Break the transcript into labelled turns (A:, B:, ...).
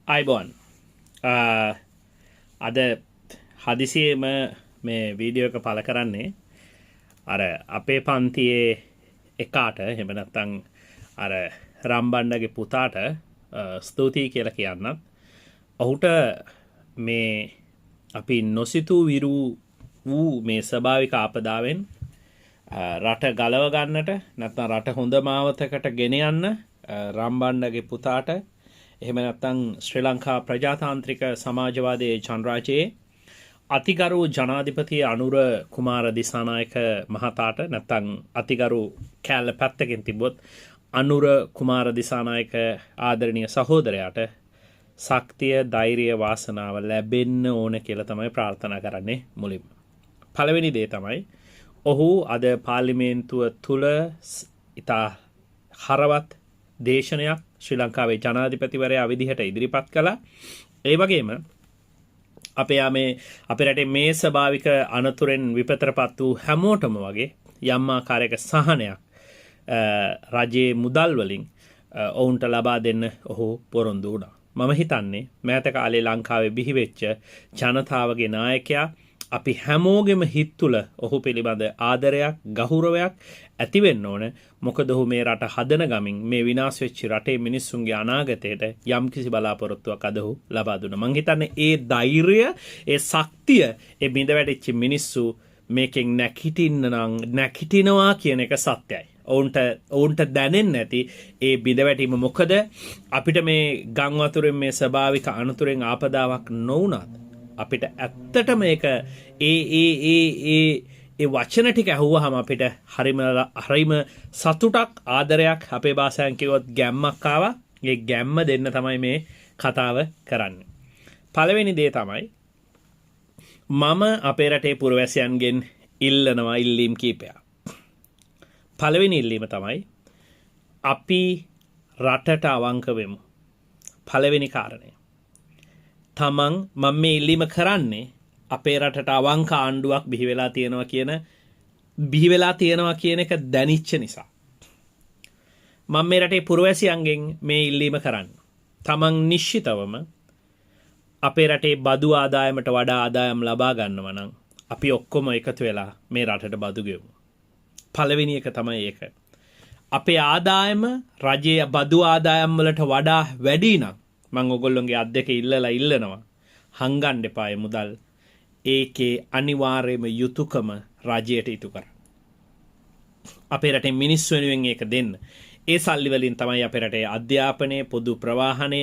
A: අයිබෝන් අද හදිසියේම මේ වීඩියෝ එක පළ කරන්නේ අර අපේ පන්තියේ එකාට එහෙම නැත්නම් අර රම්බණ්ඩගේ පුතාට ස්තුතියි කියලා කියන්නත් ඔහුට මේ අපි නොසිතූ විරු වූ මේ ස්වභාවික ආපදාවෙන් රට ගලව ගන්නට නැත්නම් රට හොඳ මාවතකට ගෙන යන්න රම්බණ්ඩගේ පුතාට එහෙම නැත්නම් ශ්‍රී ලංකා ප්‍රජාතාන්ත්‍රික සමාජවාදයේ ජනරාජයේ අතිගරු ජනාධිපති අනුර කුමාර දිසානායක මහතාට නැත්නම් අතිගරු කැලල පැත්තකින් තිබ්බොත් අනුර කුමාර දිසානායක ආදරණීය සහෝදරයාට ශක්තිය ධෛර්යය වාසනාව ලැබෙන්න ඕන කියලා තමයි ප්‍රාර්ථනා කරන්නේ මුලින්ම. පළවෙනි දේ තමයි ඔහු අද පාර්ලිමේන්තුව තුල ඉතා හරවත් දේශනයක් ශ්‍රී ලංකාවේ ජනාධිපතිවරයා විදිහට ඉදිරිපත් කළා. ඒ වගේම අපේ රටේ මේ ස්වභාවික අනතුරෙන් විපතරපත් වූ හැමෝටම වගේ යම් ආකාරයක සහනයක් රජයේ මුදල් වලින් ඔවුන්ට ලබා දෙන්න ඔහු පොරොන්දු වුණා. මම හිතන්නේ මෑත කාලේ ලංකාවේ බිහිවෙච්ච ජනතාවගේ නායකයා අපි හැමෝගෙම හිත් තුළ ඔහු පිළිබඳ ආදරයක් ගෞරවයක් ඇති වෙන්න ඕන. මොකද ඔහු මේ රට හදන ගමින් මේ විනාශ වෙච්ච රටේ මිනිස්සුන්ගේ අනාගතයට යම්කිසි බලාපොරොත්තුවක් අද ඔහු ලබා දුන්නා. මං හිතන්නේ ඒ ධෛර්යය, ඒ ශක්තිය, ඒ බිඳ වැටිච්ච මිනිස්සු මේකෙන් නැගිටිනවා කියන එක සත්‍යයි. ඔවුන්ට දැනෙන්නේ නැති ඒ බිඳ වැටීම. මොකද අපිට මේ ගම් වතුරෙන් මේ ස්වභාවික අනතුරෙන් ආපදාවක් නොවුනත් අපිට ඇත්තටම ඒක ඒ වචන ටික ඇහුවහම අපිට හරිම සතුටක් ආදරයක් අපේ භාෂාවෙන් කිව්වොත් ගැම්මක් ආවා. ඒ ගැම්ම දෙන්න තමයි මේ කතාව කරන්නේ. පළවෙනි දේ තමයි මම අපේ රටේ පුරවැසියන්ගෙන් ඉල්ලනවා ඉල්ලීම් කීපයක්. පළවෙනි ඉල්ලීම තමයි අපි රටට අවංක වෙමු. පළවෙනි කාරණය. මම මේ ඉල්ලීම කරන්නේ අපේ රටට අවංක ආණ්ඩුවක් බිහි වෙලා තියෙනවා කියන එක දැනිච්ච නිසා. මම මේ රටේ පුරවැසියන්ගෙන් මේ ඉල්ලීම කරන්නේ. තමන් නිශ්චිතවම අපේ රටේ බදු ආදායමට වඩා ආදායම් ලබා ගන්නවා නම් අපි ඔක්කොම එකතු වෙලා මේ රටට බදු ගෙවමු. පළවෙනි එක තමයි ඒක. අපේ ආදායම රජයේ බදු ආදායම් වලට වඩා වැඩි නම් මම ඔයගොල්ලෝගේ අත් දෙක ඉල්ලනවා හංගන්න එපායි මුදල්. ඒකේ අනිවාර්යයෙන්ම යුතුයකම රජයට ඉටු කරන්න. අපේ රටේ මිනිස්සු වෙනුවෙන් ඒක දෙන්න. ඒ සල්ලි වලින් තමයි අපේ රටේ අධ්‍යාපනය, පොදු ප්‍රවාහනය